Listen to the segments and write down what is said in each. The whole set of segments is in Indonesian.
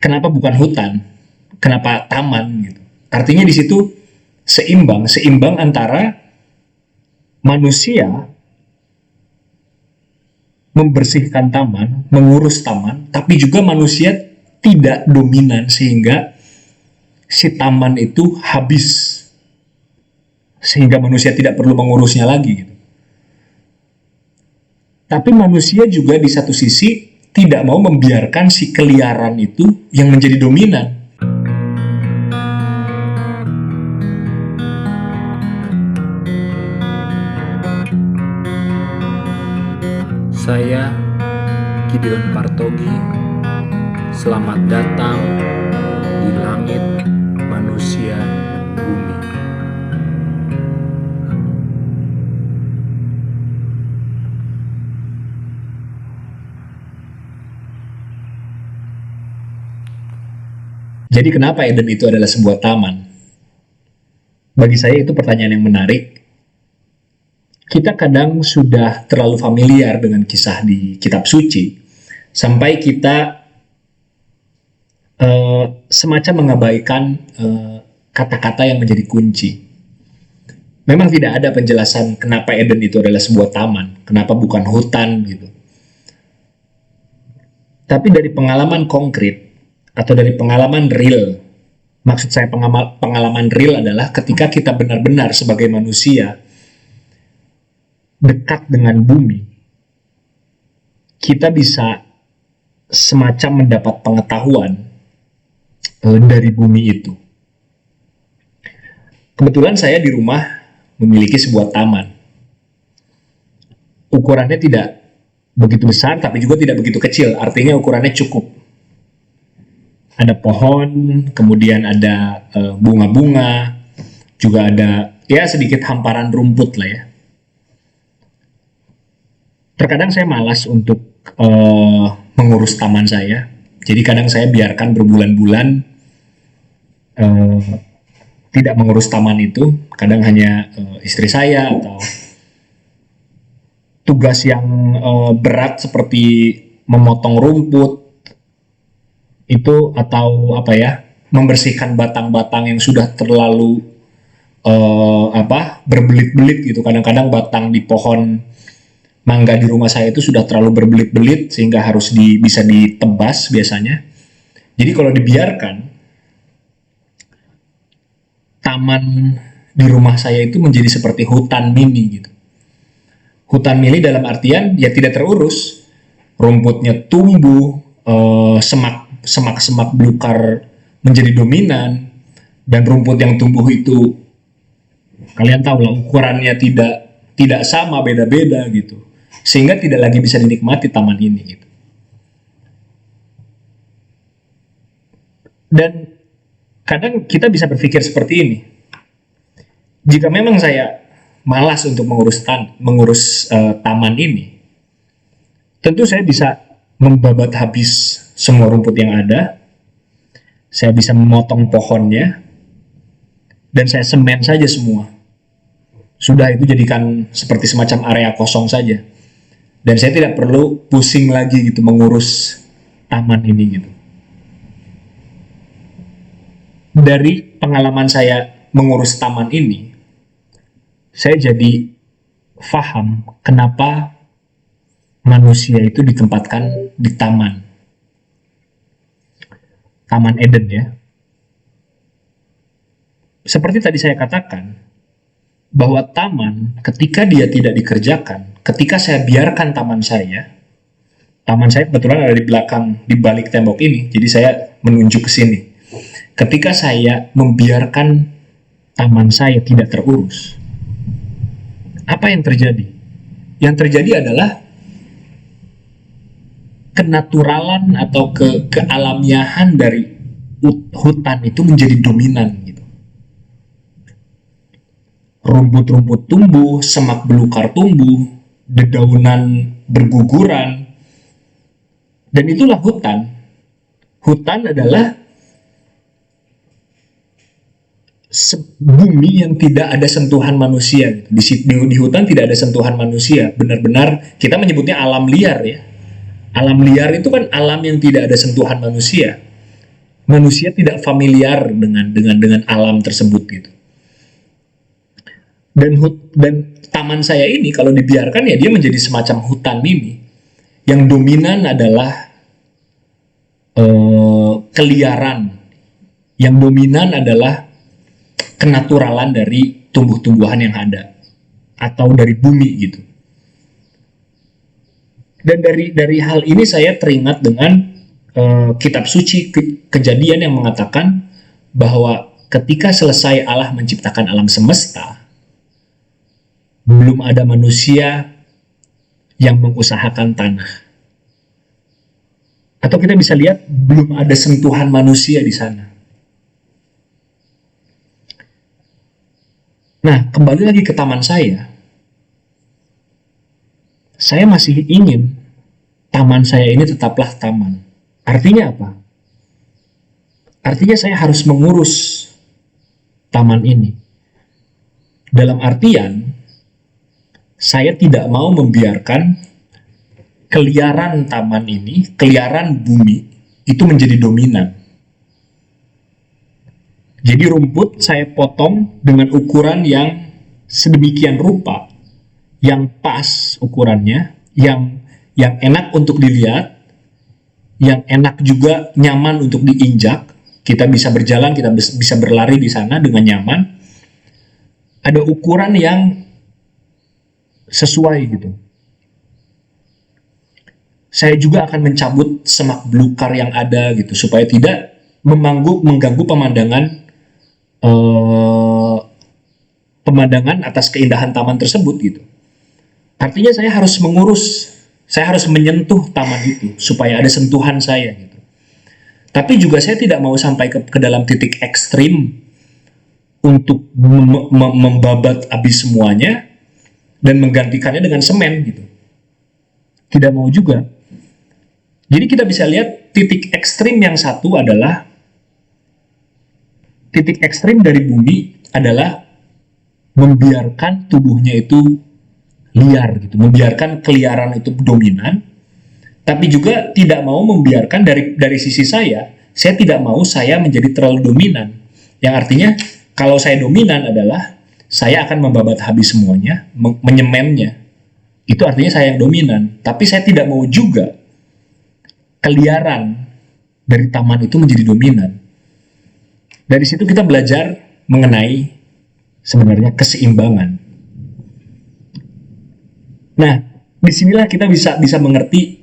Kenapa bukan hutan? Kenapa taman gitu? Artinya di situ seimbang antara manusia membersihkan taman, mengurus taman, tapi juga manusia tidak dominan sehingga si taman itu habis, sehingga manusia tidak perlu mengurusnya lagi gitu. Tapi manusia juga di satu sisi tidak mau membiarkan si keliaran itu yang menjadi dominan. Saya Gideon Partogi. Selamat datang di langit manusia bumi. Jadi kenapa Eden itu adalah sebuah taman? Bagi saya itu pertanyaan yang menarik. Kita kadang sudah terlalu familiar dengan kisah di kitab suci, sampai kita semacam mengabaikan kata-kata yang menjadi kunci. Memang tidak ada penjelasan kenapa Eden itu adalah sebuah taman, kenapa bukan hutan gitu. Tapi dari pengalaman konkret, atau dari pengalaman real, maksud saya pengalaman real adalah ketika kita benar-benar sebagai manusia dekat dengan bumi, kita bisa semacam mendapat pengetahuan dari bumi itu. Kebetulan saya di rumah memiliki sebuah taman. Ukurannya tidak begitu besar, tapi juga tidak begitu kecil, artinya ukurannya cukup. Ada pohon, kemudian ada bunga-bunga, juga ada ya sedikit hamparan rumput lah ya. Terkadang saya malas untuk mengurus taman saya, jadi kadang saya biarkan berbulan-bulan tidak mengurus taman itu. Kadang hanya istri saya atau tugas yang berat seperti memotong rumput itu, atau apa ya, membersihkan batang-batang yang sudah terlalu berbelit-belit gitu. Kadang-kadang batang di pohon mangga di rumah saya itu sudah terlalu berbelit-belit sehingga harus bisa ditebas biasanya. Jadi kalau dibiarkan, taman di rumah saya itu menjadi seperti hutan mini gitu. Hutan mini dalam artian ya tidak terurus, rumputnya tumbuh, semak-semak belukar menjadi dominan, dan rumput yang tumbuh itu kalian tahu lah ukurannya tidak sama, beda-beda gitu, sehingga tidak lagi bisa dinikmati taman ini gitu. Dan kadang kita bisa berpikir seperti ini, jika memang saya malas untuk mengurus taman ini, tentu saya bisa membabat habis semua rumput yang ada, saya bisa memotong pohonnya, dan saya semen saja semua. Sudah, itu jadikan seperti semacam area kosong saja. Dan saya tidak perlu pusing lagi gitu mengurus taman ini gitu. Dari pengalaman saya mengurus taman ini, saya jadi paham kenapa manusia itu ditempatkan di taman. Taman Eden ya. Seperti tadi saya katakan, bahwa taman ketika dia tidak dikerjakan, ketika saya biarkan taman saya kebetulan ada di belakang, di balik tembok ini, jadi saya menunjuk ke sini. Ketika saya membiarkan taman saya tidak terurus, apa yang terjadi? Yang terjadi adalah kenaturalan atau kealamiahan dari hutan itu menjadi dominan gitu. Rumput-rumput tumbuh, semak belukar tumbuh, dedaunan berguguran, dan itulah hutan. Hutan adalah bumi yang tidak ada sentuhan manusia. Di hutan tidak ada sentuhan manusia. Benar-benar kita menyebutnya alam liar ya. Alam liar itu kan alam yang tidak ada sentuhan manusia. manusia tidak familiar dengan alam tersebut gitu. Dan taman saya ini kalau dibiarkan ya dia menjadi semacam hutan ini. Yang dominan adalah keliaran. Yang dominan adalah kenaturalan dari tumbuh-tumbuhan yang ada atau dari bumi gitu. Dan dari hal ini saya teringat dengan kitab suci Kejadian yang mengatakan bahwa ketika selesai Allah menciptakan alam semesta, belum ada manusia yang mengusahakan tanah. Atau kita bisa lihat belum ada sentuhan manusia di sana. Nah, kembali lagi ke taman saya. Saya masih ingin taman saya ini tetaplah taman. Artinya apa? Artinya saya harus mengurus taman ini. Dalam artian, saya tidak mau membiarkan keliaran taman ini, keliaran bumi, itu menjadi dominan. Jadi rumput saya potong dengan ukuran yang sedemikian rupa, yang pas ukurannya, yang enak untuk dilihat, yang enak juga nyaman untuk diinjak. Kita bisa berjalan, kita bisa berlari di sana dengan nyaman. Ada ukuran yang sesuai gitu. Saya juga akan mencabut semak belukar yang ada gitu supaya tidak mengganggu pemandangan atas keindahan taman tersebut gitu. Artinya saya harus mengurus, saya harus menyentuh taman itu supaya ada sentuhan saya gitu. Tapi juga saya tidak mau sampai ke dalam titik ekstrim untuk membabat habis semuanya dan menggantikannya dengan semen gitu. Tidak mau juga. Jadi kita bisa lihat titik ekstrim yang satu adalah titik ekstrim dari bumi adalah membiarkan tubuhnya itu liar gitu, membiarkan keliaran itu dominan, tapi juga tidak mau membiarkan dari sisi saya tidak mau saya menjadi terlalu dominan. Yang artinya kalau saya dominan adalah saya akan membabat habis semuanya, menyemennya. Itu artinya saya yang dominan, tapi saya tidak mau juga keliaran dari taman itu menjadi dominan. Dari situ kita belajar mengenai sebenarnya keseimbangan. Nah, disinilah kita bisa mengerti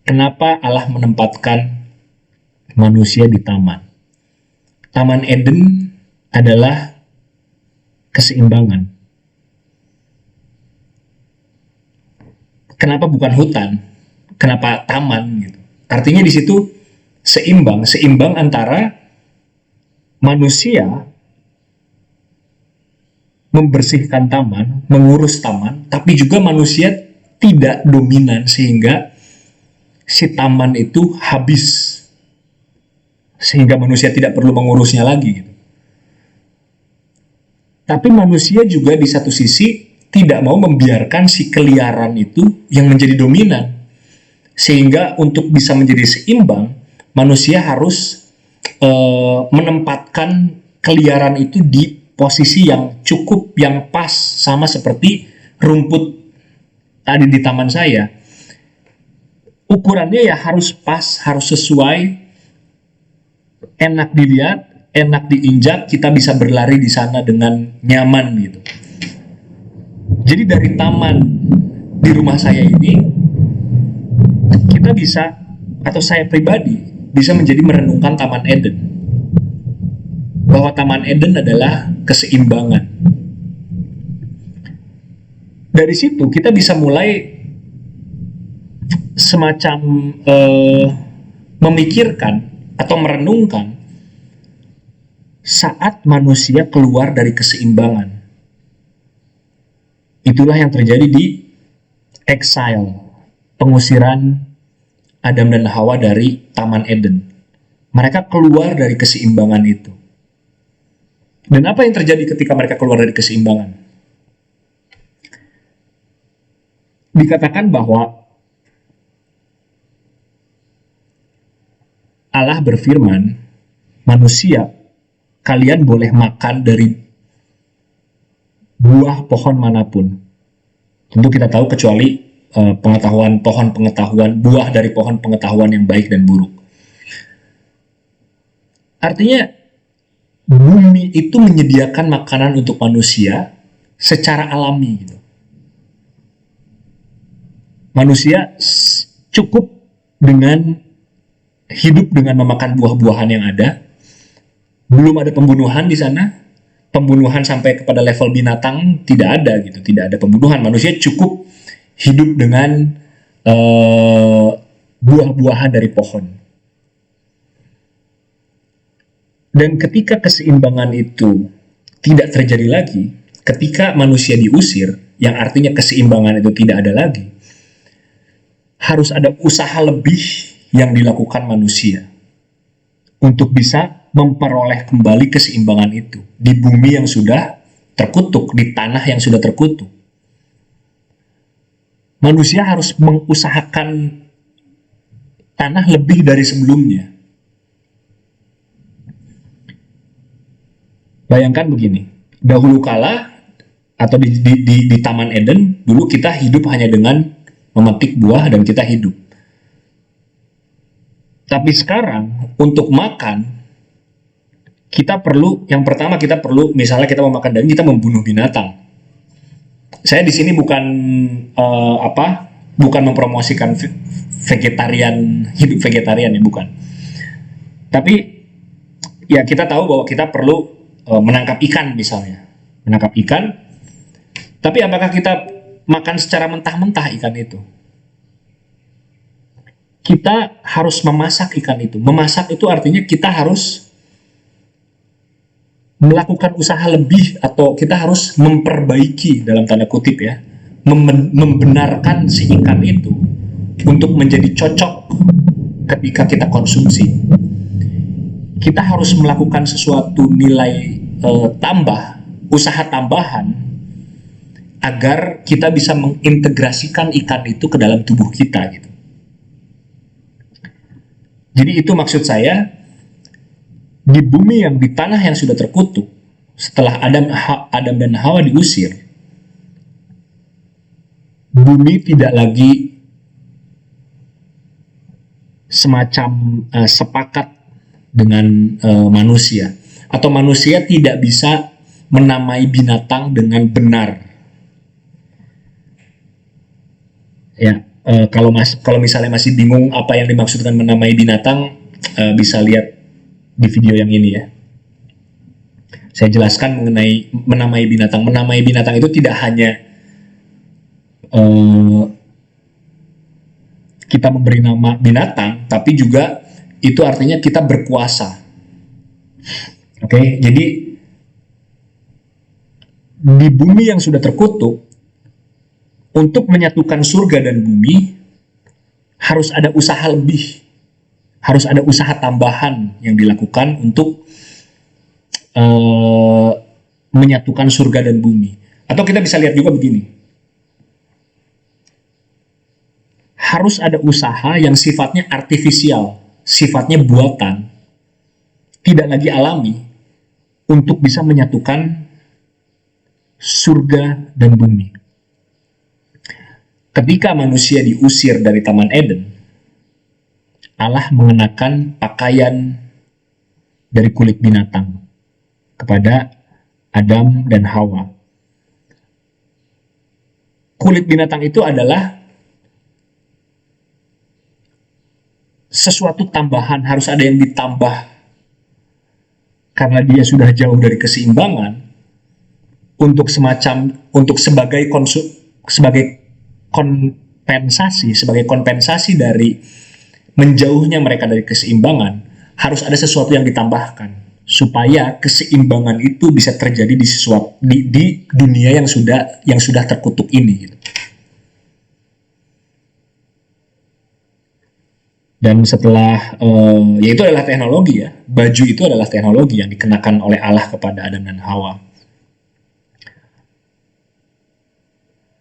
kenapa Allah menempatkan manusia di taman. Taman Eden adalah keseimbangan. Kenapa bukan hutan? Kenapa taman gitu? Artinya di situ seimbang antara manusia membersihkan taman, mengurus taman, tapi juga manusia tidak dominan sehingga si taman itu habis, sehingga manusia tidak perlu mengurusnya lagi gitu. Tapi manusia juga di satu sisi tidak mau membiarkan si keliaran itu yang menjadi dominan. Sehingga untuk bisa menjadi seimbang, manusia harus menempatkan keliaran itu di posisi yang cukup, yang pas, sama seperti rumput tadi di taman saya. Ukurannya ya harus pas, harus sesuai, enak dilihat, enak diinjak, kita bisa berlari di sana dengan nyaman gitu. Jadi dari taman di rumah saya ini, kita bisa, atau saya pribadi, bisa menjadi merenungkan Taman Eden. Bahwa Taman Eden adalah keseimbangan. Dari situ kita bisa mulai semacam memikirkan atau merenungkan saat manusia keluar dari keseimbangan. Itulah yang terjadi di exile, pengusiran Adam dan Hawa dari Taman Eden. Mereka keluar dari keseimbangan itu. Dan apa yang terjadi ketika mereka keluar dari keseimbangan? Dikatakan bahwa Allah berfirman, manusia, kalian boleh makan dari buah pohon manapun. Tentu kita tahu kecuali buah dari pohon pengetahuan yang baik dan buruk. Artinya bumi itu menyediakan makanan untuk manusia secara alami gitu. Manusia cukup dengan hidup dengan memakan buah-buahan yang ada. Belum ada pembunuhan di sana. Pembunuhan sampai kepada level binatang tidak ada gitu, tidak ada pembunuhan. Manusia cukup hidup dengan buah-buahan dari pohon. Dan ketika keseimbangan itu tidak terjadi lagi, ketika manusia diusir, yang artinya keseimbangan itu tidak ada lagi, harus ada usaha lebih yang dilakukan manusia untuk bisa memperoleh kembali keseimbangan itu di bumi yang sudah terkutuk, di tanah yang sudah terkutuk. Manusia harus mengusahakan tanah lebih dari sebelumnya. Bayangkan begini, dahulu kala atau di Taman Eden, dulu kita hidup hanya dengan memetik buah dan kita hidup. Tapi sekarang untuk makan, yang pertama kita perlu, misalnya kita mau makan daging, kita membunuh binatang. Saya di sini bukan bukan mempromosikan hidup vegetarian ya, bukan. Tapi ya kita tahu bahwa kita perlu menangkap ikan misalnya, menangkap ikan. Tapi apakah kita makan secara mentah-mentah ikan itu? Kita harus memasak ikan itu. Memasak itu artinya kita harus melakukan usaha lebih, atau kita harus memperbaiki dalam tanda kutip ya, membenarkan si ikan itu untuk menjadi cocok ketika kita konsumsi. Kita harus melakukan sesuatu nilai usaha tambahan agar kita bisa mengintegrasikan ikan itu ke dalam tubuh kita gitu. Jadi itu maksud saya, di bumi di tanah yang sudah terkutuk, setelah Adam dan Hawa diusir, bumi tidak lagi semacam sepakat dengan manusia, atau manusia tidak bisa menamai binatang dengan benar. Ya, kalau misalnya masih bingung apa yang dimaksudkan menamai binatang, bisa lihat di video yang ini ya. Saya jelaskan mengenai menamai binatang. Menamai binatang itu tidak hanya kita memberi nama binatang, tapi juga itu artinya kita berkuasa. Oke, jadi di bumi yang sudah terkutuk, untuk menyatukan surga dan bumi harus ada usaha lebih, harus ada usaha tambahan yang dilakukan untuk menyatukan surga dan bumi. Atau kita bisa lihat juga begini, harus ada usaha yang sifatnya artifisial, sifatnya buatan, tidak lagi alami, untuk bisa menyatukan surga dan bumi. Ketika manusia diusir dari Taman Eden, Allah mengenakan pakaian dari kulit binatang kepada Adam dan Hawa. Kulit binatang itu adalah sesuatu tambahan, harus ada yang ditambah karena dia sudah jauh dari keseimbangan, sebagai kompensasi dari menjauhnya mereka dari keseimbangan, harus ada sesuatu yang ditambahkan supaya keseimbangan itu bisa terjadi di dunia yang sudah terkutuk ini gitu. Dan setelah yaitu adalah teknologi ya, baju itu adalah teknologi yang dikenakan oleh Allah kepada Adam dan Hawa.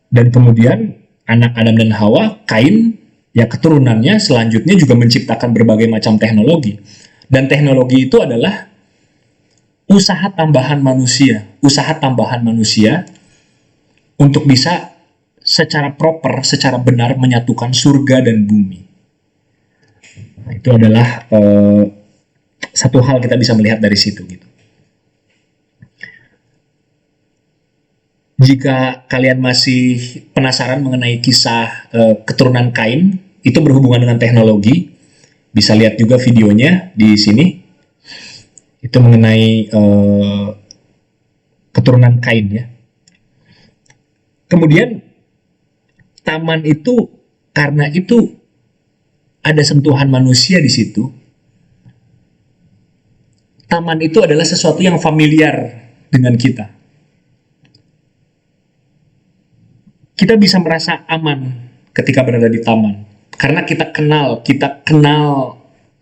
Dan kemudian anak Adam dan Hawa, Kain, ya keturunannya selanjutnya juga menciptakan berbagai macam teknologi. Dan teknologi itu adalah usaha tambahan manusia untuk bisa secara proper, secara benar menyatukan surga dan bumi. Nah, itu adalah satu hal kita bisa melihat dari situ gitu. Jika kalian masih penasaran mengenai kisah keturunan Kain, itu berhubungan dengan teknologi, bisa lihat juga videonya di sini. Itu mengenai keturunan Kain ya. Kemudian taman itu, karena itu ada sentuhan manusia di situ. Taman itu adalah sesuatu yang familiar dengan kita. Kita bisa merasa aman ketika berada di taman karena kita kenal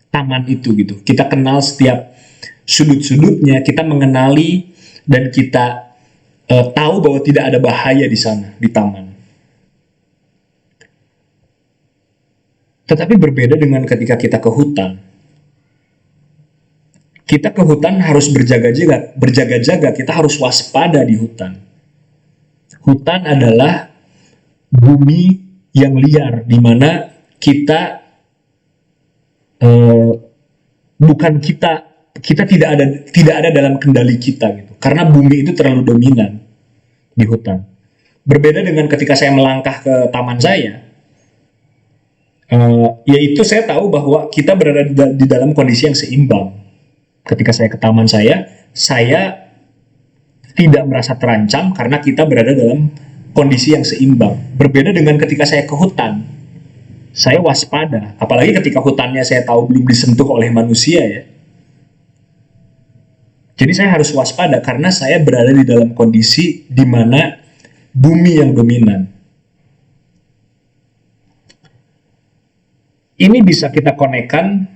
taman itu gitu. Kita kenal setiap sudut-sudutnya, kita mengenali dan kita tahu bahwa tidak ada bahaya di sana di taman. Tetapi berbeda dengan ketika kita ke hutan. Kita ke hutan harus berjaga-jaga, kita harus waspada di hutan. Hutan adalah bumi yang liar, di mana kita tidak ada dalam kendali kita gitu, karena bumi itu terlalu dominan di hutan. Berbeda dengan ketika saya melangkah ke taman saya, yaitu saya tahu bahwa kita berada di dalam kondisi yang seimbang. Ketika saya ke taman saya tidak merasa terancam karena kita berada dalam kondisi yang seimbang. Berbeda dengan ketika saya ke hutan, saya waspada, apalagi ketika hutannya saya tahu belum disentuh oleh manusia ya. Jadi saya harus waspada karena saya berada di dalam kondisi di mana bumi yang dominan. Ini bisa kita konekkan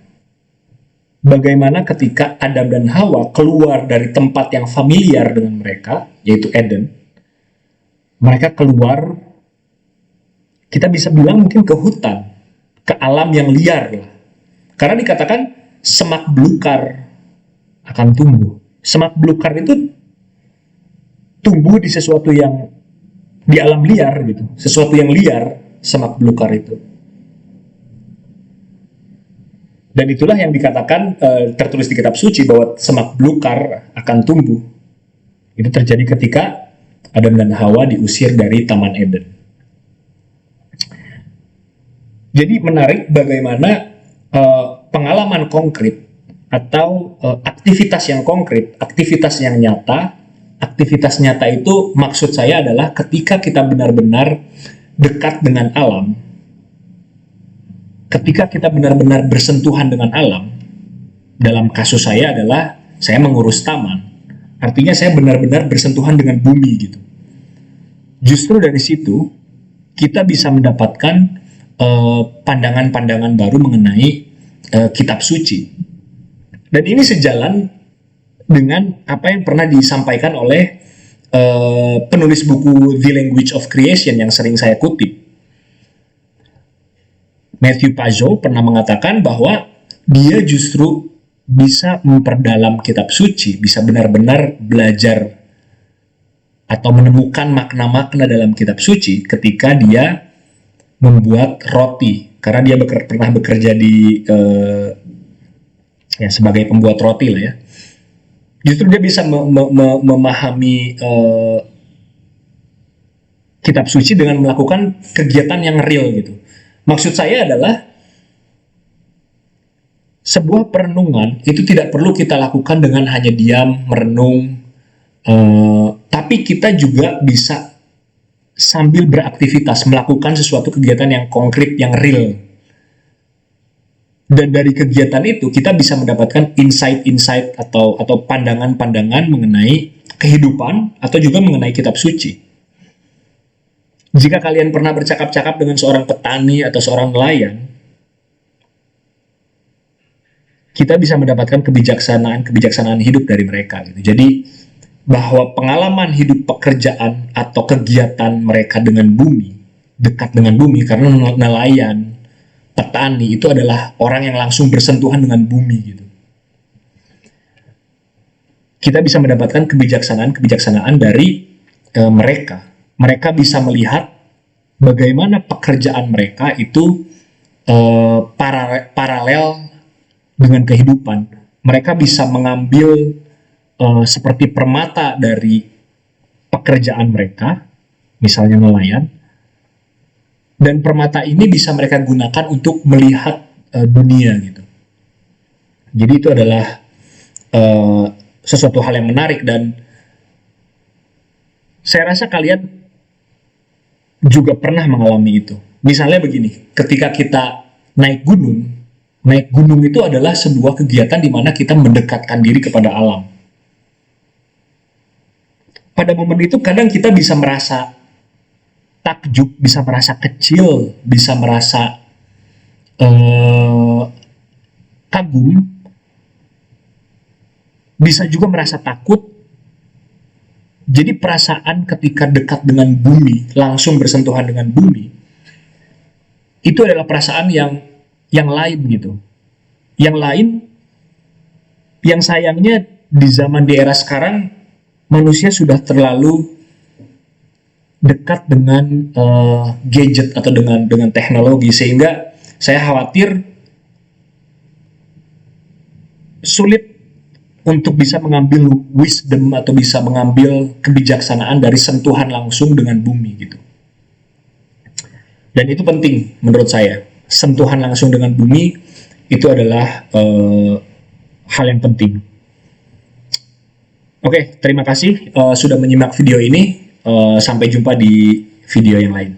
bagaimana ketika Adam dan Hawa keluar dari tempat yang familiar dengan mereka, yaitu Eden. Mereka keluar, kita bisa bilang mungkin ke hutan, ke alam yang liar lah. Karena dikatakan semak belukar akan tumbuh. Semak belukar itu tumbuh di sesuatu yang di alam liar gitu, sesuatu yang liar, semak belukar itu. Dan itulah yang dikatakan tertulis di kitab suci bahwa semak belukar akan tumbuh. Itu terjadi ketika Adam dan Hawa diusir dari Taman Eden. Jadi menarik bagaimana pengalaman konkret atau aktivitas yang konkret, aktivitas yang nyata. Aktivitas nyata itu maksud saya adalah ketika kita benar-benar dekat dengan alam, ketika kita benar-benar bersentuhan dengan alam. Dalam kasus saya adalah saya mengurus taman. Artinya saya benar-benar bersentuhan dengan bumi gitu. Justru dari situ kita bisa mendapatkan pandangan-pandangan baru mengenai kitab suci. Dan ini sejalan dengan apa yang pernah disampaikan oleh penulis buku The Language of Creation yang sering saya kutip. Matthew Pazzo pernah mengatakan bahwa dia justru bisa memperdalam kitab suci, bisa benar-benar belajar atau menemukan makna-makna dalam kitab suci ketika dia membuat roti, karena dia pernah bekerja di sebagai pembuat roti lah ya. Justru dia bisa memahami kitab suci dengan melakukan kegiatan yang real gitu. Maksud saya adalah sebuah perenungan itu tidak perlu kita lakukan dengan hanya diam, merenung, tapi kita juga bisa sambil beraktivitas, melakukan sesuatu kegiatan yang konkret, yang real. Dan dari kegiatan itu kita bisa mendapatkan insight-insight atau pandangan-pandangan mengenai kehidupan atau juga mengenai kitab suci. Jika kalian pernah bercakap-cakap dengan seorang petani atau seorang nelayan, kita bisa mendapatkan kebijaksanaan hidup dari mereka gitu. Jadi bahwa pengalaman hidup pekerjaan atau kegiatan mereka dengan bumi, dekat dengan bumi, karena nelayan petani itu adalah orang yang langsung bersentuhan dengan bumi gitu. Kita bisa mendapatkan kebijaksanaan dari mereka. Mereka bisa melihat bagaimana pekerjaan mereka itu paralel dengan kehidupan. Mereka bisa mengambil seperti permata dari pekerjaan mereka, misalnya nelayan, dan permata ini bisa mereka gunakan untuk melihat dunia gitu. Jadi itu adalah sesuatu hal yang menarik, dan saya rasa kalian juga pernah mengalami itu. Misalnya begini, ketika kita naik gunung itu adalah sebuah kegiatan di mana kita mendekatkan diri kepada alam. Pada momen itu kadang kita bisa merasa takjub, bisa merasa kecil, bisa merasa kagum, bisa juga merasa takut. Jadi perasaan ketika dekat dengan bumi, langsung bersentuhan dengan bumi, itu adalah perasaan yang lain gitu. Yang lain, yang sayangnya di era sekarang, manusia sudah terlalu dekat dengan gadget atau dengan teknologi, sehingga saya khawatir sulit untuk bisa mengambil wisdom atau bisa mengambil kebijaksanaan dari sentuhan langsung dengan bumi gitu. Dan itu penting menurut saya. Sentuhan langsung dengan bumi itu adalah hal yang penting. Oke, terima kasih sudah menyimak video ini. Sampai jumpa di video yang lain.